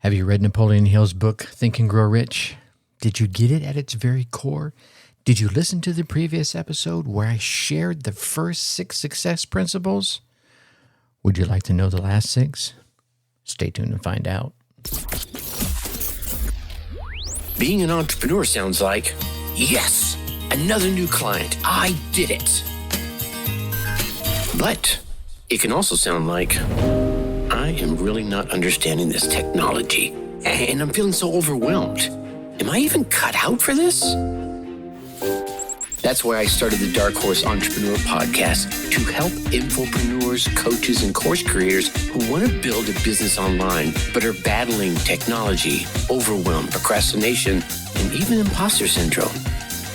Have you read Napoleon Hill's book, Think and Grow Rich? Did you get it at its very core? Did you listen to the previous episode where I shared the first 6 success principles? Would you like to know the last 6? Stay tuned and find out. Being an entrepreneur sounds like, yes, another new client. I did it. But it can also sound like, I am really not understanding this technology, and I'm feeling so overwhelmed. Am I even cut out for this? That's why I started the Dark Horse Entrepreneur Podcast, to help infopreneurs, coaches, and course creators who want to build a business online but are battling technology, overwhelm, procrastination, and even imposter syndrome.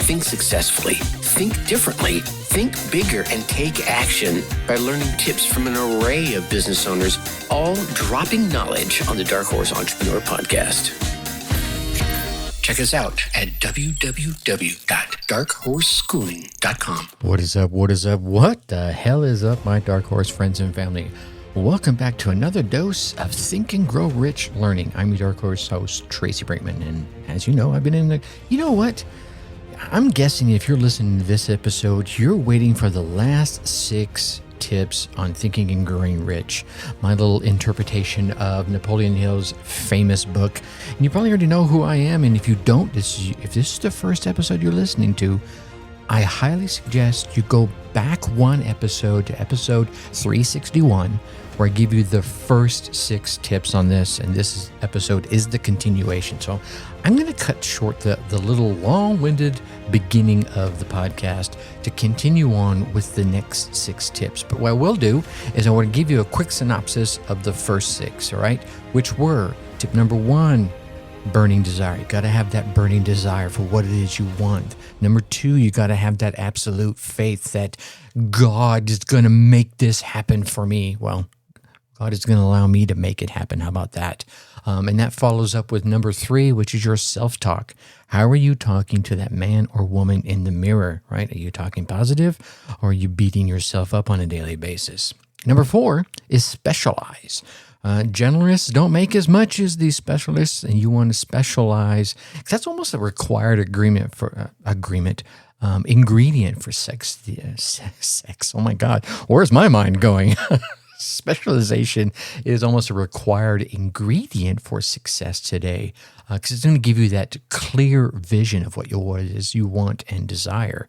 Think successfully, think differently, think bigger, and take action by learning tips from an array of business owners, all dropping knowledge on the Dark Horse Entrepreneur Podcast. Check us out at www.darkhorseschooling.com. What is up? What is up? What the hell is up, my Dark Horse friends and family? Welcome back to another dose of Think and Grow Rich learning. I'm your Dark Horse host, Tracy Brinkman, and as you know, I've been in the... You know what? I'm guessing if you're listening to this episode, you're waiting for the last 6 tips on thinking and growing rich. My little interpretation of Napoleon Hill's famous book. And you probably already know who I am. And if you don't, if this is the first episode you're listening to, I highly suggest you go back one episode to episode 361, where I give you the first 6 tips on this. And this episode is the continuation. So I'm going to cut short the little long-winded beginning of the podcast to continue on with the next 6 tips. But what I will do is I want to give you a quick synopsis of the first 6, all right? Which were, tip number 1, burning desire. You got to have that burning desire for what it is you want. Number 2, you got to have that absolute faith that God is going to make this happen for me. Well, God is going to allow me to make it happen. How about that? And that follows up with number 3, which is your self-talk. How are you talking to that man or woman in the mirror, right? Are you talking positive, or are you beating yourself up on a daily basis? Number 4 is specialize. Generalists don't make as much as these specialists, and you want to specialize. That's almost a required ingredient for sex. Sex. Oh my God, where's my mind going? Specialization is almost a required ingredient for success today, because it's going to give you that clear vision of what it is you want and desire.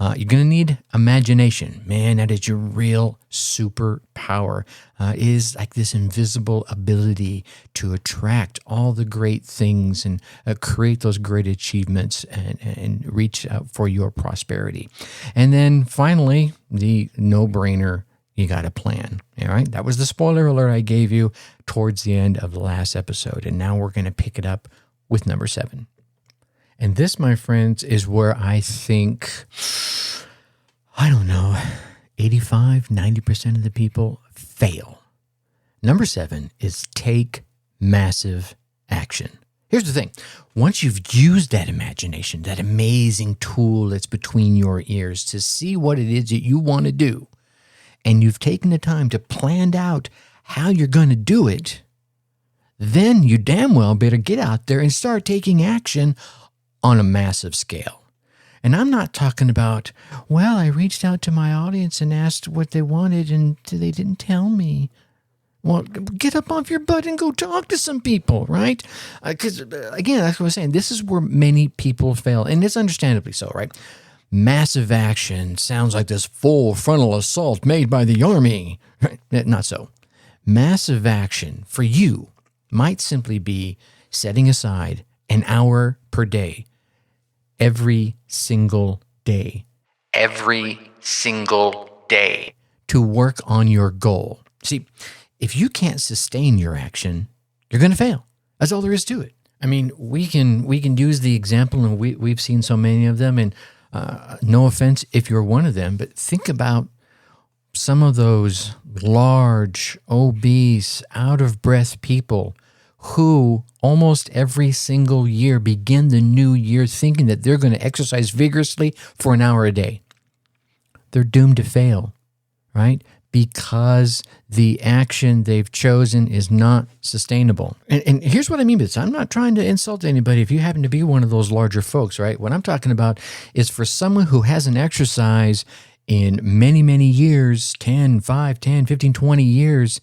You're going to need imagination. Man, that is your real superpower. It is like this invisible ability to attract all the great things and create those great achievements and reach out for your prosperity. And then finally, the no-brainer, you got a plan. All right. That was the spoiler alert I gave you towards the end of the last episode. And now we're going to pick it up with number 7. And this, my friends, is where I think, 85, 90% of the people fail. Number 7 is take massive action. Here's the thing. Once you've used that imagination, that amazing tool that's between your ears to see what it is that you want to do, and you've taken the time to plan out how you're going to do it, then you damn well better get out there and start taking action on a massive scale. And I'm not talking about, well, I reached out to my audience and asked what they wanted and they didn't tell me. Well, get up off your butt and go talk to some people, right? Because, again, that's what I was saying. This is where many people fail, and it's understandably so, right? Massive action sounds like this full frontal assault made by the army. Right? Not so. Massive action for you might simply be setting aside an hour per day, every single day, to work on your goal. See, if you can't sustain your action, you're going to fail. That's all there is to it. I mean, we can use the example, and we've seen so many of them, and no offense if you're one of them, but think about some of those large, obese, out-of-breath people who almost every single year begin the new year thinking that they're going to exercise vigorously for an hour a day. They're doomed to fail, right? because the action they've chosen is not sustainable. And here's what I mean by this. I'm not trying to insult anybody if you happen to be one of those larger folks, right? What I'm talking about is for someone who hasn't exercised in many, many years, 10, 5, 10, 15, 20 years,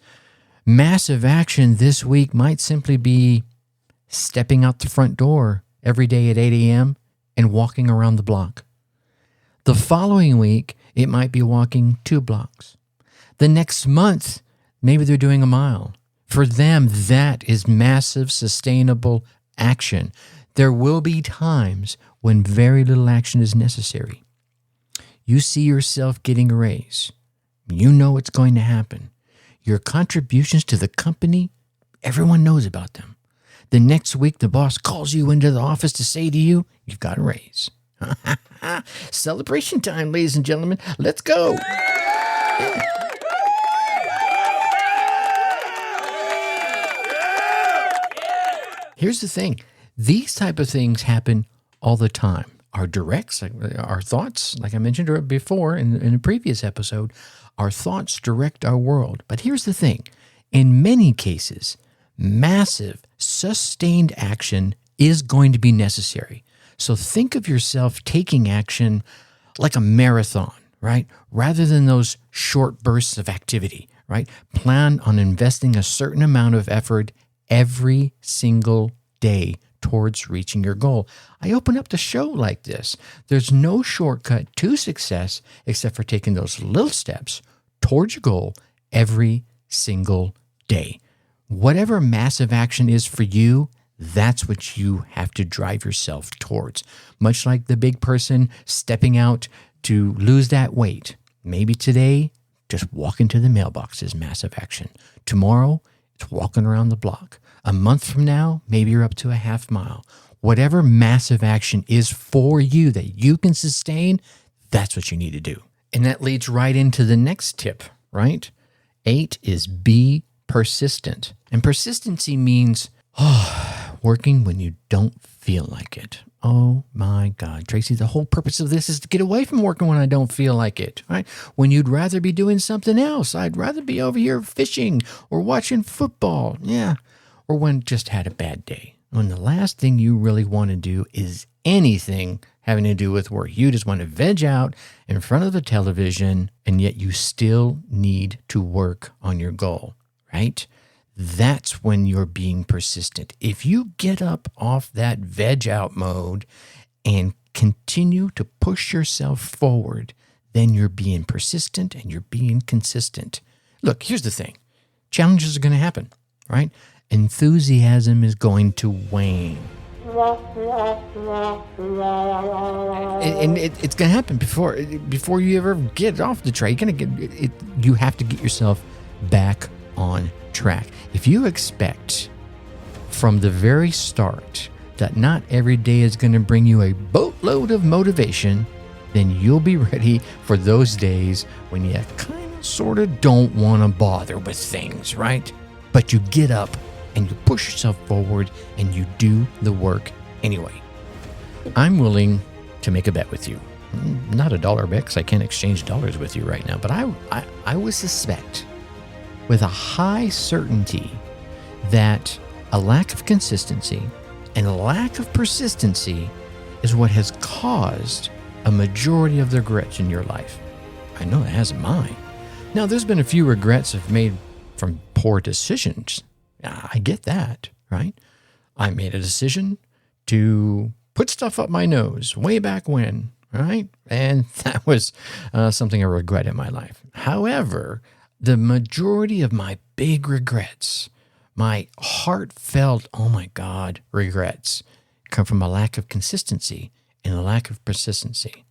massive action this week might simply be stepping out the front door every day at 8 a.m. and walking around the block. The following week, it might be walking 2 blocks. The next month, maybe they're doing a mile. For them, that is massive, sustainable action. There will be times when very little action is necessary. You see yourself getting a raise. You know it's going to happen. Your contributions to the company, everyone knows about them. The next week, the boss calls you into the office to say to you, you've got a raise. Celebration time, ladies and gentlemen. Let's go. Yeah. Here's the thing. These type of things happen all the time. Our directs, our thoughts, like I mentioned before in a previous episode, our thoughts direct our world. But here's the thing. In many cases, massive, sustained action is going to be necessary. So think of yourself taking action like a marathon, right? Rather than those short bursts of activity, right? Plan on investing a certain amount of effort every single day towards reaching your goal. I open up the show like this. There's no shortcut to success except for taking those little steps towards your goal every single day. Whatever massive action is for you, that's what you have to drive yourself towards. Much like the big person stepping out to lose that weight. Maybe today, just walking to the mailbox is massive action. Tomorrow, it's walking around the block. A month from now, maybe you're up to a half mile. Whatever massive action is for you that you can sustain, that's what you need to do. And that leads right into the next tip, right? 8 is be persistent. And persistency means working when you don't feel like it. Oh my God, Tracy, the whole purpose of this is to get away from working when I don't feel like it, right? When you'd rather be doing something else. I'd rather be over here fishing or watching football. Yeah. Or when just had a bad day. When the last thing you really want to do is anything having to do with work. You just want to veg out in front of the television, and yet you still need to work on your goal, right? That's when you're being persistent. If you get up off that veg out mode and continue to push yourself forward, then you're being persistent and you're being consistent. Look, here's the thing. Challenges are going to happen, right? Enthusiasm is going to wane. And it's going to happen before you ever get off the track. You have to get yourself back on track. If you expect from the very start that not every day is going to bring you a boatload of motivation, then you'll be ready for those days when you kind of sort of don't want to bother with things, right? But you get up and you push yourself forward and you do the work anyway. I'm willing to make a bet with you. Not a dollar bet because I can't exchange dollars with you right now, but I would suspect with a high certainty that a lack of consistency and a lack of persistency is what has caused a majority of the regrets in your life. I know it hasn't mine. Now, there's been a few regrets I've made from poor decisions. I get that, right? I made a decision to put stuff up my nose way back when, right? And that was something I regret in my life. However, the majority of my big regrets, my heartfelt, oh my God, regrets, come from a lack of consistency and a lack of persistency.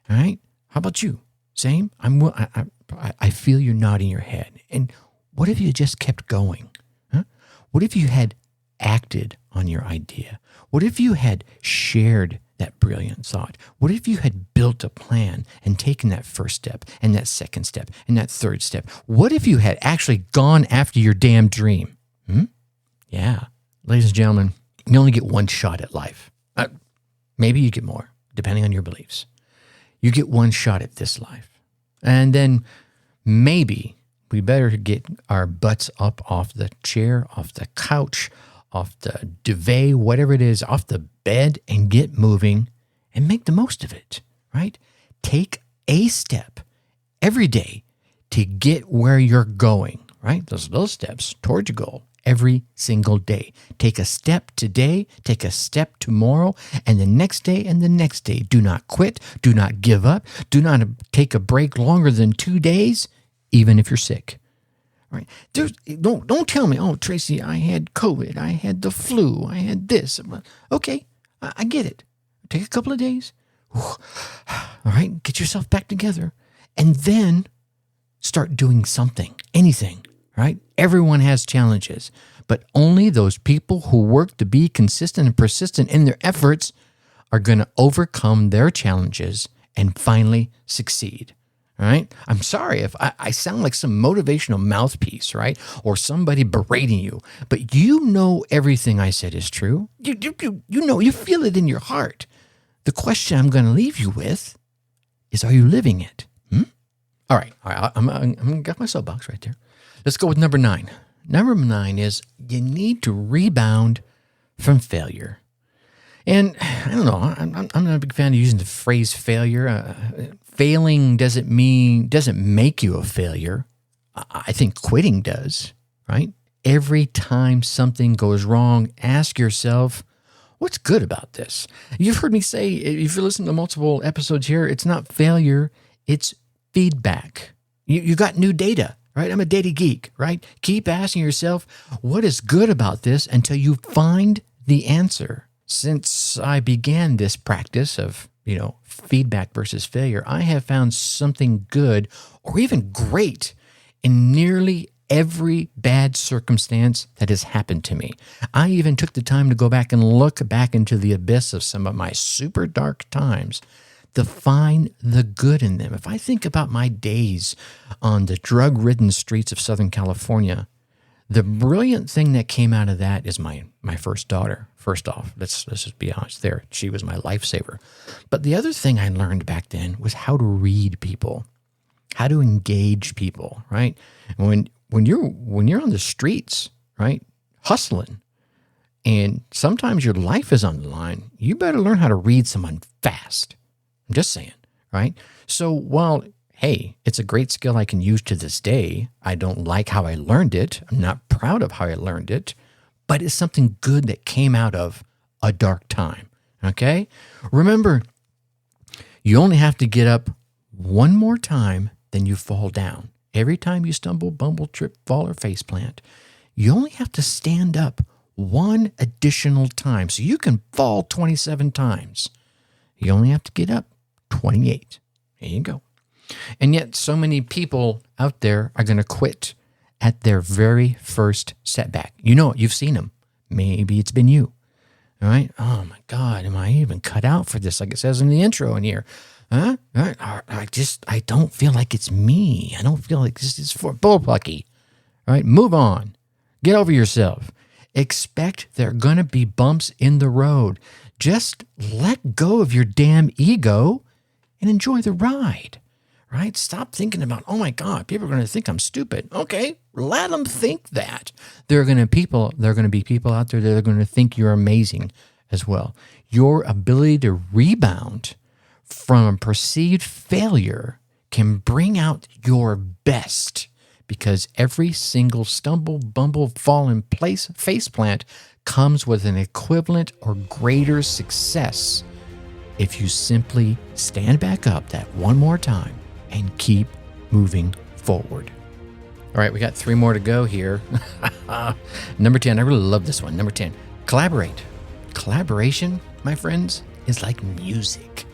All right? How about you? Same? I feel you nodding your head. And what if you just kept going? Huh? What if you had acted on your idea? What if you had shared that brilliant thought? What if you had built a plan and taken that first step and that second step and that third step? What if you had actually gone after your damn dream? Yeah. Ladies and gentlemen, you only get one shot at life. Maybe you get more, depending on your beliefs. You get one shot at this life. And then maybe we better get our butts up off the chair, off the couch, off the duvet, whatever it is, off the bed, and get moving and make the most of it, right? Take a step every day to get where you're going, right? Those little steps towards your goal every single day. Take a step today, take a step tomorrow, and the next day and the next day. Do not quit. Do not give up. Do not take a break longer than 2 days, even if you're sick. Right? Don't tell me, oh, Tracy, I had COVID. I had the flu. I had this. Okay, I get it. Take a couple of days. All right, get yourself back together. And then start doing something, anything, right? Everyone has challenges, but only those people who work to be consistent and persistent in their efforts are going to overcome their challenges and finally succeed. All right. I'm sorry if I sound like some motivational mouthpiece, right? Or somebody berating you, but you know everything I said is true. You know, you feel it in your heart. The question I'm going to leave you with is, are you living it? All right. I'm going to get my soapbox right there. Let's go with number 9. Number 9 is you need to rebound from failure. And I don't know, I'm not a big fan of using the phrase failure. Failing doesn't make you a failure. I think quitting does, right? Every time something goes wrong, ask yourself, what's good about this? You've heard me say, if you listen to multiple episodes here, it's not failure, it's feedback. You got new data, right? I'm a data geek, right? Keep asking yourself, what is good about this until you find the answer. Since I began this practice of, feedback versus failure, I have found something good or even great in nearly every bad circumstance that has happened to me. I even took the time to go back and look back into the abyss of some of my super dark times to find the good in them. If I think about my days on the drug-ridden streets of Southern California, the brilliant thing that came out of that is my first daughter. First off, let's just be honest there. She was my lifesaver. But the other thing I learned back then was how to read people, how to engage people, right? When you're on the streets, right, hustling, and sometimes your life is on the line, you better learn how to read someone fast. I'm just saying, right? So while, hey, it's a great skill I can use to this day, I don't like how I learned it. I'm not proud of how I learned it, but it's something good that came out of a dark time, okay? Remember, you only have to get up one more time, then you fall down. Every time you stumble, bumble, trip, fall, or faceplant, you only have to stand up one additional time. So you can fall 27 times. You only have to get up 28. There you go. And yet so many people out there are going to quit at their very first setback. You know it. You've seen them. Maybe it's been you. All right? Oh, my God. Am I even cut out for this? Like it says in the intro in here. Huh? I don't feel like it's me. I don't feel like this is for bullpucky. All right? Move on. Get over yourself. Expect there are going to be bumps in the road. Just let go of your damn ego and enjoy the ride. Right? Stop thinking about, oh my God, people are going to think I'm stupid. Okay, let them think that. There are going to be people out there that are going to think you're amazing as well. Your ability to rebound from a perceived failure can bring out your best, because every single stumble, bumble, fall in place, faceplant comes with an equivalent or greater success if you simply stand back up that one more time and keep moving forward. All right, we got 3 more to go here. Number 10, I really love this one. Number 10, collaborate. Collaboration, my friends, is like music.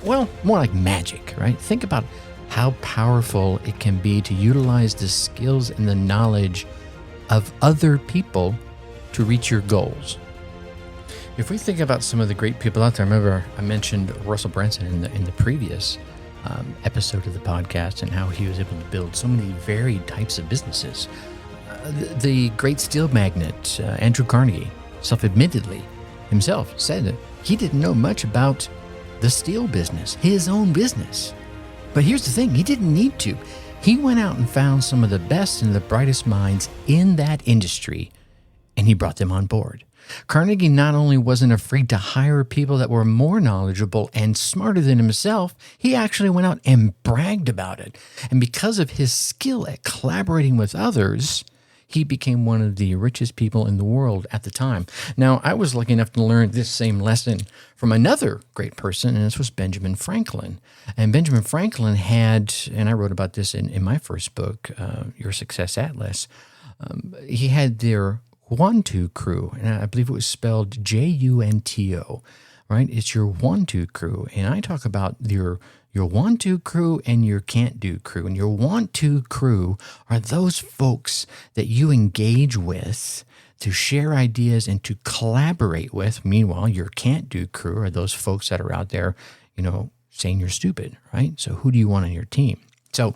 More like magic, right? Think about how powerful it can be to utilize the skills and the knowledge of other people to reach your goals. If we think about some of the great people out there, remember I mentioned Russell Brunson in the previous episode of the podcast and how he was able to build so many varied types of businesses. The great steel magnate, Andrew Carnegie, self-admittedly himself said that he didn't know much about the steel business, his own business. But here's the thing, he didn't need to. He went out and found some of the best and the brightest minds in that industry, and he brought them on board. Carnegie not only wasn't afraid to hire people that were more knowledgeable and smarter than himself, he actually went out and bragged about it. And because of his skill at collaborating with others, he became one of the richest people in the world at the time. Now, I was lucky enough to learn this same lesson from another great person, and this was Benjamin Franklin. And Benjamin Franklin had, and I wrote about this in my first book, Your Success Atlas, he had their Junto crew, and I believe it was spelled Junto, right? It's your Junto crew, and I talk about your want to crew and your can't do crew. And your want to crew are those folks that you engage with to share ideas and to collaborate with. Meanwhile, your can't do crew are those folks that are out there, saying you're stupid, right? So who do you want on your team? So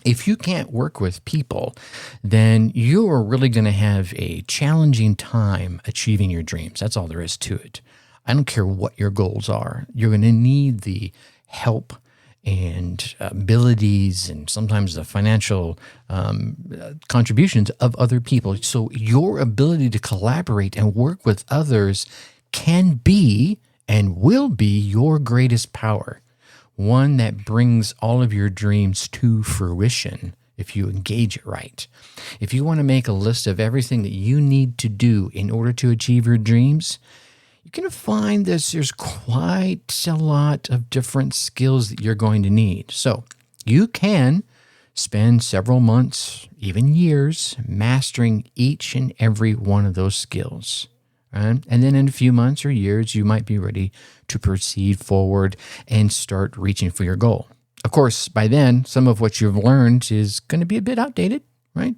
if you can't work with people, then you are really going to have a challenging time achieving your dreams. That's all there is to it. I don't care what your goals are. You're going to need the help and abilities and sometimes the financial contributions of other people. So your ability to collaborate and work with others can be and will be your greatest power. One that brings all of your dreams to fruition if you engage it right. If you want to make a list of everything that you need to do in order to achieve your dreams, you're going to find that there's quite a lot of different skills that you're going to need. So you can spend several months, even years, mastering each and every one of those skills. Right? And then in a few months or years, you might be ready to proceed forward and start reaching for your goal. Of course, by then, some of what you've learned is going to be a bit outdated, right?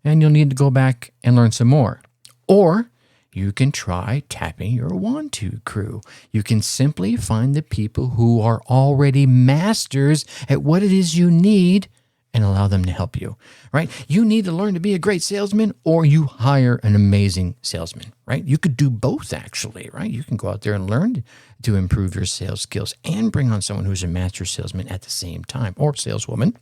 And you'll need to go back and learn some more. Or you can try tapping your want-to crew. You can simply find the people who are already masters at what it is you need and allow them to help you, right? You need to learn to be a great salesman, or you hire an amazing salesman, right? You could do both, actually, right? You can go out there and learn to improve your sales skills and bring on someone who's a master salesman at the same time, or saleswoman.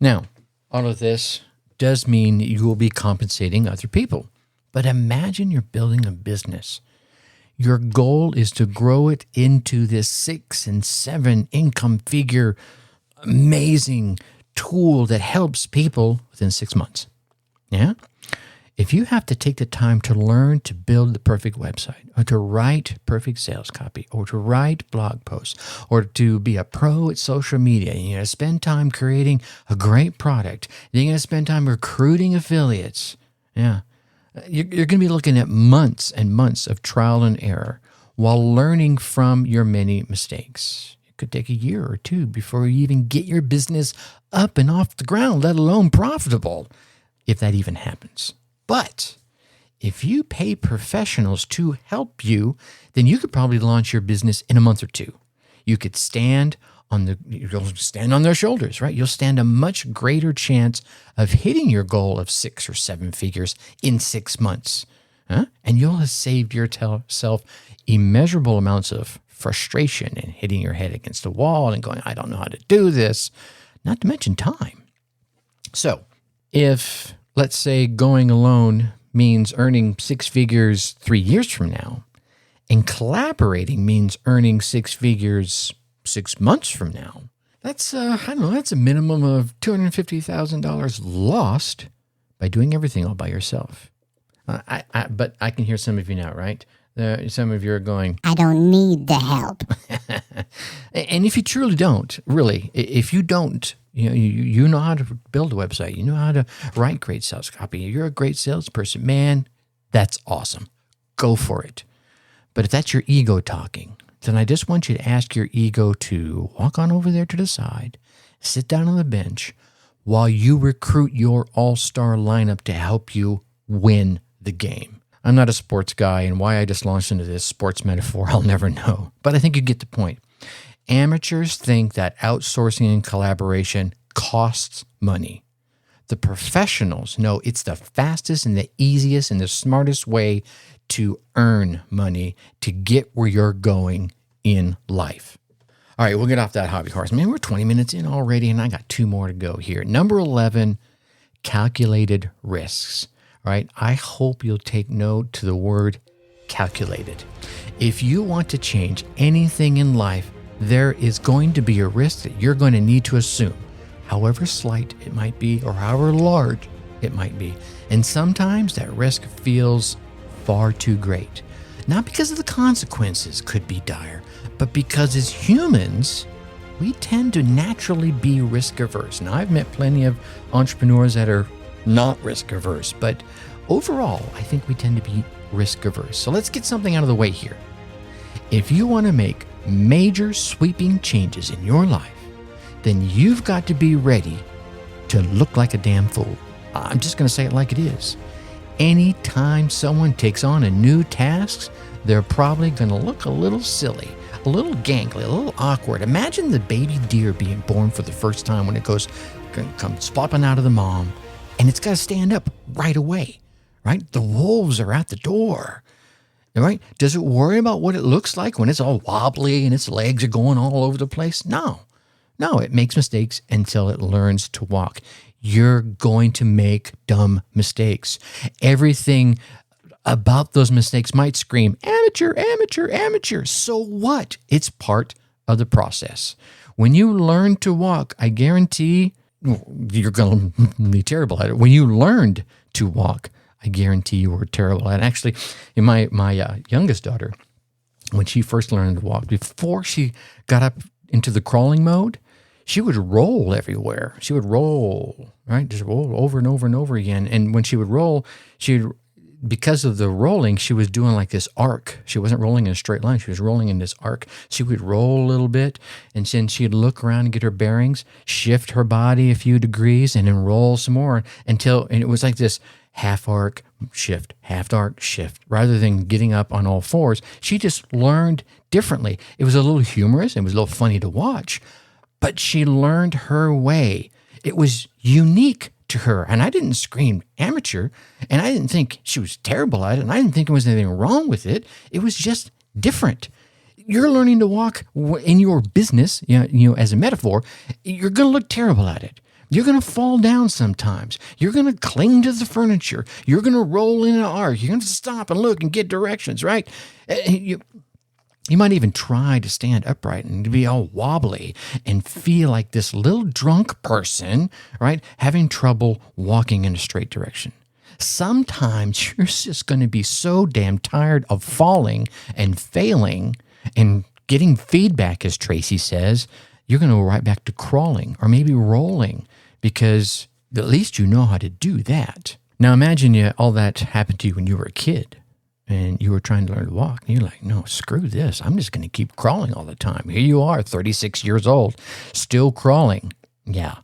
Now, all of this does mean you will be compensating other people. But imagine you're building a business. Your goal is to grow it into this 6 and 7 income figure, amazing tool that helps people within 6 months. Yeah? If you have to take the time to learn to build the perfect website, or to write perfect sales copy, or to write blog posts, or to be a pro at social media, and you're going to spend time creating a great product, then you're going to spend time recruiting affiliates. Yeah. You're going to be looking at months and months of trial and error while learning from your many mistakes. It could take a year or two before you even get your business up and off the ground, let alone profitable, if that even happens. But if you pay professionals to help you, then you could probably launch your business in a month or two. You could you'll stand on their shoulders, right? You'll stand a much greater chance of hitting your goal of 6 or 7 figures in 6 months. And you'll have saved yourself immeasurable amounts of frustration and hitting your head against the wall and going, I don't know how to do this, not to mention time. So if, let's say, going alone means earning 6 figures 3 years from now, and collaborating means earning 6 figures 6 months from now, that's, that's a minimum of $250,000 lost by doing everything all by yourself. But I can hear some of you now, right? Some of you are going, I don't need the help. And if you truly don't, really, if you don't, you know how to build a website, you know how to write great sales copy, you're a great salesperson, man, that's awesome. Go for it. But if that's your ego talking, then I just want you to ask your ego to walk on over there to the side, sit down on the bench while you recruit your all-star lineup to help you win the game. I'm not a sports guy, and why I just launched into this sports metaphor, I'll never know. But I think you get the point. Amateurs think that outsourcing and collaboration costs money. The professionals know it's the fastest and the easiest and the smartest way to earn money to get where you're going in life. All right, we'll get off that hobby horse. Man, we're 20 minutes in already, and I got 2 more to go here. Number 11, calculated risks. All right, I hope you'll take note to the word calculated. If you want to change anything in life, there is going to be a risk that you're going to need to assume, however slight it might be or however large it might be. And sometimes that risk feels far too great. Not because of the consequences could be dire, but because as humans, we tend to naturally be risk averse. Now, I've met plenty of entrepreneurs that are not risk averse, but overall, I think we tend to be risk averse. So let's get something out of the way here. If you want to make major sweeping changes in your life, then you've got to be ready to look like a damn fool. I'm just going to say it like it is. Anytime someone takes on a new task, they're probably going to look a little silly, a little gangly, a little awkward. Imagine the baby deer being born for the first time when it comes flopping out of the mom, and it's got to stand up right away, right? The wolves are at the door, right? Does it worry about what it looks like when it's all wobbly and its legs are going all over the place? No, it makes mistakes until it learns to walk. You're going to make dumb mistakes. Everything about those mistakes might scream, amateur, amateur, amateur. So what? It's part of the process. When you learn to walk, I guarantee you're going to be terrible at it. When you learned to walk, I guarantee you were terrible at it. Actually, in my youngest daughter, when she first learned to walk, before she got up into the crawling mode, she would roll everywhere. She would roll, right? Just roll over and over and over again. And when she would roll, because of the rolling, she was doing like this arc. She wasn't rolling in a straight line. She was rolling in this arc. She would roll a little bit, and then she'd look around and get her bearings, shift her body a few degrees, and then roll some more and it was like this half arc, shift, half arc, shift. Rather than getting up on all fours, she just learned differently. It was a little humorous. It was a little funny to watch, but she learned her way. It was unique to her. And I didn't scream amateur, and I didn't think she was terrible at it, and I didn't think there was anything wrong with it. It was just different. You're learning to walk in your business, as a metaphor, you're going to look terrible at it. You're going to fall down sometimes. You're going to cling to the furniture. You're going to roll in an arc. You're going to stop and look and get directions, right? You might even try to stand upright and be all wobbly and feel like this little drunk person, right, having trouble walking in a straight direction. Sometimes you're just going to be so damn tired of falling and failing and getting feedback, as Tracy says, you're going to go right back to crawling or maybe rolling, because at least you know how to do that. Now imagine all that happened to you when you were a kid. And you were trying to learn to walk, and you're like, no, screw this. I'm just going to keep crawling all the time. Here you are, 36 years old, still crawling. Yeah,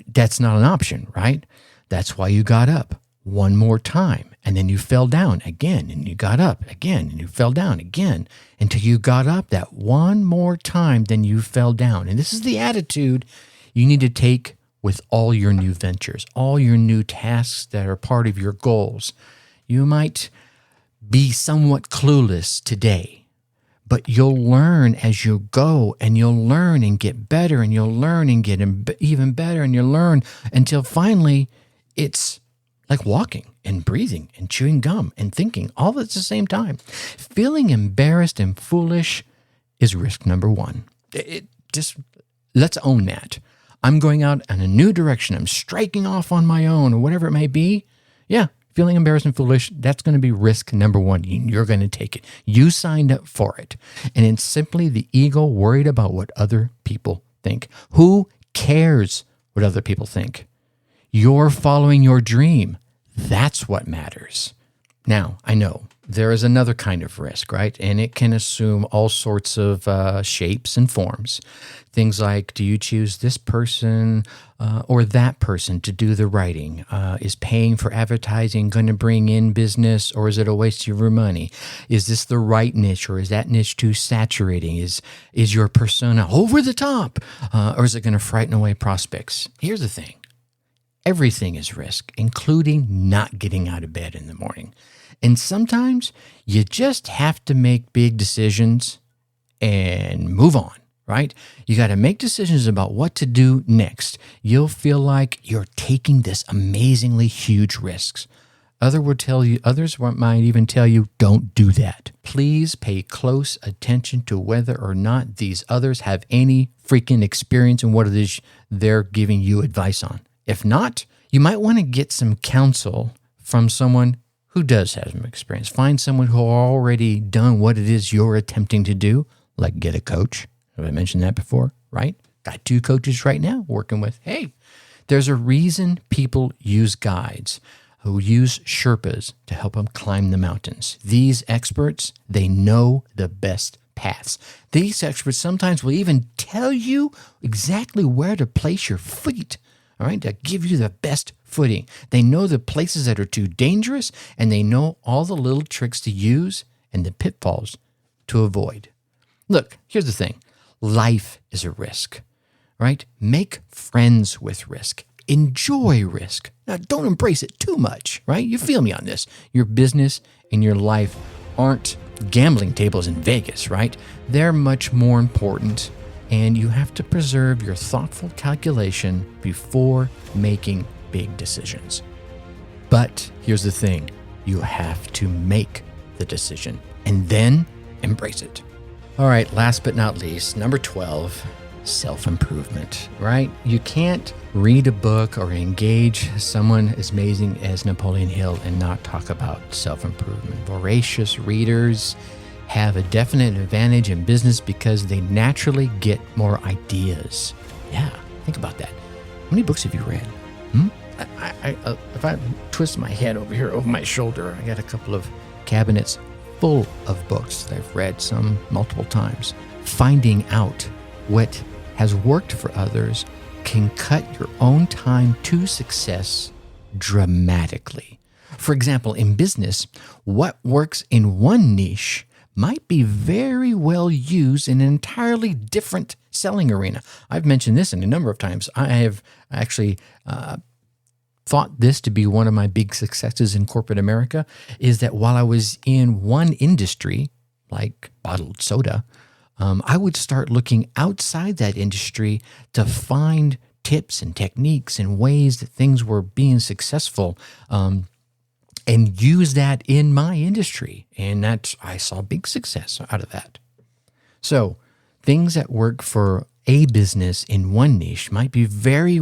that's not an option, right? That's why you got up one more time, and then you fell down again, and you got up again, and you fell down again, until you got up that one more time, then you fell down. And this is the attitude you need to take with all your new ventures, all your new tasks that are part of your goals. You might be somewhat clueless today, but you'll learn as you go, and you'll learn and get better, and you'll learn and get even better, and you'll learn until finally it's like walking and breathing and chewing gum and thinking all at the same time. Feeling embarrassed and foolish is risk number one. Let's own that. I'm going out in a new direction. I'm striking off on my own, or whatever it may be. Yeah. Feeling embarrassed and foolish, that's going to be risk number one. You're going to take it. You signed up for it. And it's simply the ego worried about what other people think. Who cares what other people think? You're following your dream. That's what matters. Now, I know there is another kind of risk, right? And it can assume all sorts of shapes and forms. Things like, do you choose this person or that person to do the writing? Is paying for advertising going to bring in business, or is it a waste of your money? Is this the right niche, or is that niche too saturating? Is your persona over the top, or is it going to frighten away prospects? Here's the thing. Everything is risk, including not getting out of bed in the morning. And sometimes you just have to make big decisions and move on, right? You got to make decisions about what to do next. You'll feel like you're taking this amazingly huge risks. Others might even tell you, don't do that. Please pay close attention to whether or not these others have any freaking experience in what it is they're giving you advice on. If not, you might want to get some counsel from someone who does have some experience. Find someone who already done what it is you're attempting to do, like get a coach. Have I mentioned that before, right? Got 2 coaches right now working with, hey, there's a reason people use guides who use Sherpas to help them climb the mountains. These experts, they know the best paths. These experts sometimes will even tell you exactly where to place your feet, all right, to give you the best footing. They know the places that are too dangerous, and they know all the little tricks to use and the pitfalls to avoid. Look, here's the thing. Life is a risk, right? Make friends with risk. Enjoy risk. Now, don't embrace it too much, right? You feel me on this. Your business and your life aren't gambling tables in Vegas, right? They're much more important, and you have to preserve your thoughtful calculation before making big decisions. But here's the thing. You have to make the decision and then embrace it. All right, last but not least, number 12, self-improvement, right? You can't read a book or engage someone as amazing as Napoleon Hill and not talk about self-improvement. Voracious readers have a definite advantage in business because they naturally get more ideas. Yeah, think about that. How many books have you read? If I twist my head over here over my shoulder, I got a couple of cabinets full of books that I've read, some multiple times. Finding out what has worked for others can cut your own time to success dramatically. For example, in business, what works in one niche might be very well used in an entirely different selling arena. I've mentioned this a number of times. I have actually thought this to be one of my big successes in corporate America, is that while I was in one industry, like bottled soda, I would start looking outside that industry to find tips and techniques and ways that things were being successful, and use that in my industry. And I saw big success out of that. So things that work for a business in one niche might be very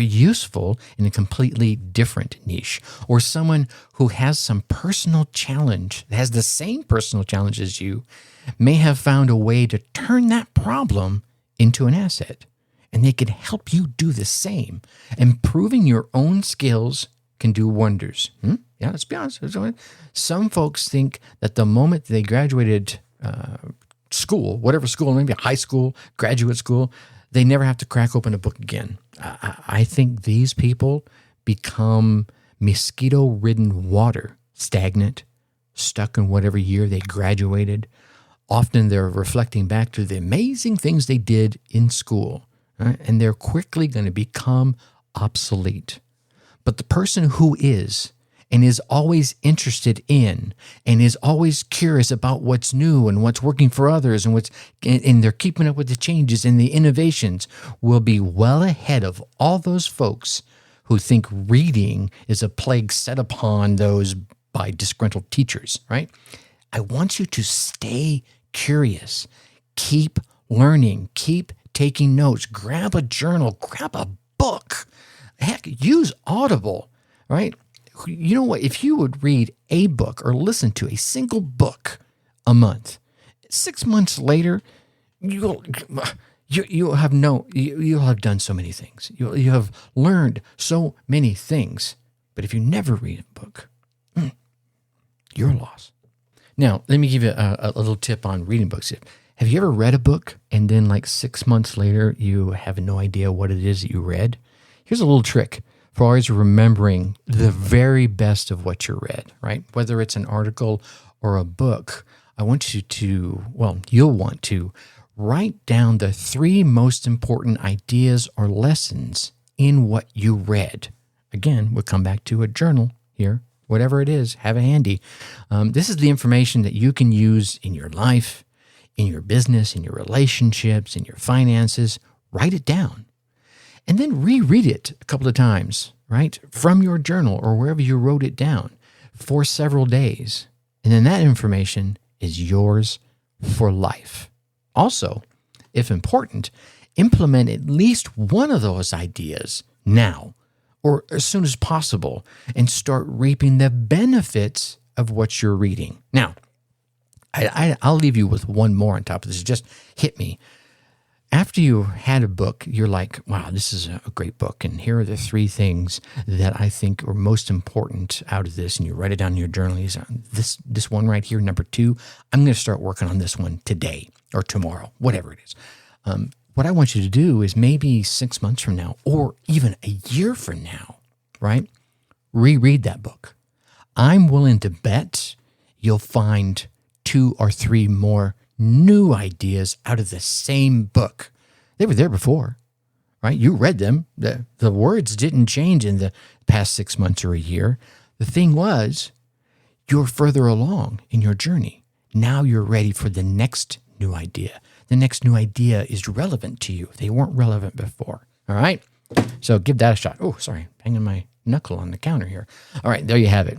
useful in a completely different niche. Or someone who has some personal challenge, that has the same personal challenge as you, may have found a way to turn that problem into an asset. And they can help you do the same. Improving your own skills can do wonders. Yeah, let's be honest. Some folks think that the moment they graduated school, whatever school, maybe high school, graduate school, they never have to crack open a book again. I think these people become mosquito-ridden water, stagnant, stuck in whatever year they graduated. Often they're reflecting back to the amazing things they did in school, right? And they're quickly going to become obsolete. But the person who is and is always interested in and is always curious about what's new and what's working for others and they're keeping up with the changes and the innovations will be well ahead of all those folks who think reading is a plague set upon those by disgruntled teachers, right? I want you to stay curious, keep learning, keep taking notes, grab a journal, grab a book, heck, use Audible, right? You know what? If you would read a book or listen to a single book a month, 6 months later, you'll have done so many things. You have learned so many things. But if you never read a book, you're a loss. Now, let me give you a little tip on reading books. Have you ever read a book and then like 6 months later, you have no idea what it is that you read? Here's a little trick for always remembering the very best of what you read, right? Whether it's an article or a book, I want you to, you'll want to write down the 3 most important ideas or lessons in what you read. Again, we'll come back to a journal here. Whatever it is, have it handy. This is the information that you can use in your life, in your business, in your relationships, in your finances. Write it down. And then reread it a couple of times, right? From your journal or wherever you wrote it down for several days. And then that information is yours for life. Also, if important, implement at least one of those ideas now or as soon as possible and start reaping the benefits of what you're reading. Now, I'll leave you with one more on top of this. It just hit me. After you had a book, you're like, wow, this is a great book. And here are the 3 things that I think are most important out of this. And you write it down in your journal. This one right here, number 2, I'm going to start working on this one today or tomorrow, whatever it is. What I want you to do is maybe 6 months from now or even a year from now, right? Reread that book. I'm willing to bet you'll find 2 or 3 more new ideas out of the same book. They were there before, right? You read them. The words didn't change in the past 6 months or a year. The thing was, you're further along in your journey. Now you're ready for the next new idea. The next new idea is relevant to you. They weren't relevant before. All right? So give that a shot. Oh, sorry. Banging my knuckle on the counter here. All right, there you have it.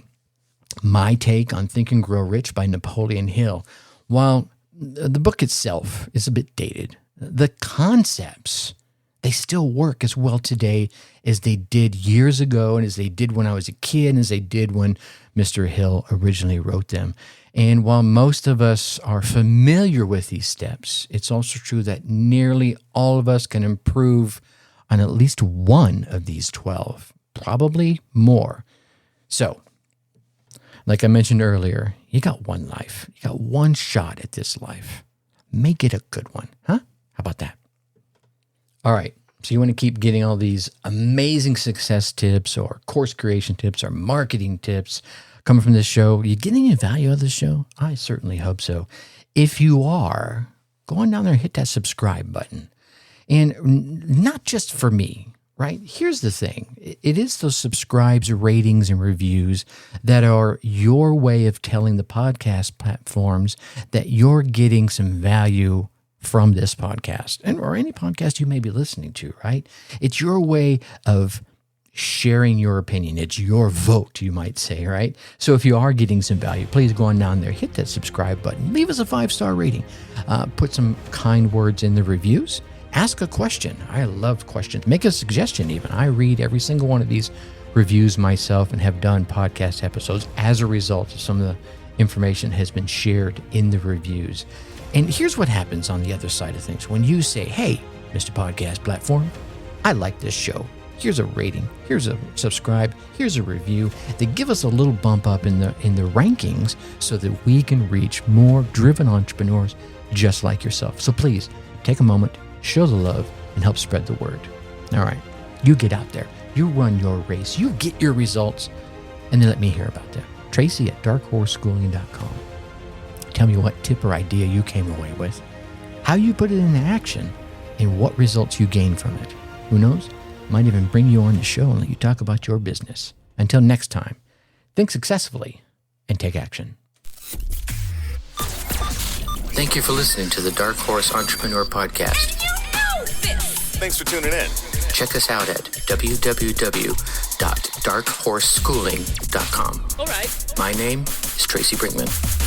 My take on Think and Grow Rich by Napoleon Hill. While the book itself is a bit dated, the concepts, they still work as well today as they did years ago and as they did when I was a kid and as they did when Mr. Hill originally wrote them. And while most of us are familiar with these steps, it's also true that nearly all of us can improve on at least one of these 12, probably more. So, like I mentioned earlier, you got one life. You got one shot at this life. Make it a good one, huh? How about that? All right. So you want to keep getting all these amazing success tips or course creation tips or marketing tips coming from this show. You getting any value out of this show? I certainly hope so. If you are, go on down there and hit that subscribe button. And not just for me, right? Here's the thing. It is those subscribes, ratings, and reviews that are your way of telling the podcast platforms that you're getting some value from this podcast or any podcast you may be listening to, right? It's your way of sharing your opinion. It's your vote, you might say, right? So if you are getting some value, please go on down there, hit that subscribe button, leave us a 5-star rating, put some kind words in the reviews, ask a question. I love questions. Make a suggestion even. I read every single one of these reviews myself and have done podcast episodes as a result of some of the information has been shared in the reviews. And here's what happens on the other side of things. When you say, hey, Mr. Podcast Platform, I like this show. Here's a rating, here's a subscribe, here's a review. They give us a little bump up in the rankings so that we can reach more driven entrepreneurs just like yourself. So please take a moment, show the love, and help spread the word. All right, you get out there, you run your race, you get your results, and then let me hear about them. Tracy at darkhorseschooling.com. Tell me what tip or idea you came away with, how you put it into action, and what results you gained from it. Who knows? Might even bring you on the show and let you talk about your business. Until next time, think successfully and take action. Thank you for listening to the Dark Horse Entrepreneur Podcast. Thanks for tuning in. Check us out at www.darkhorseschooling.com. All right. My name is Tracy Brinkman.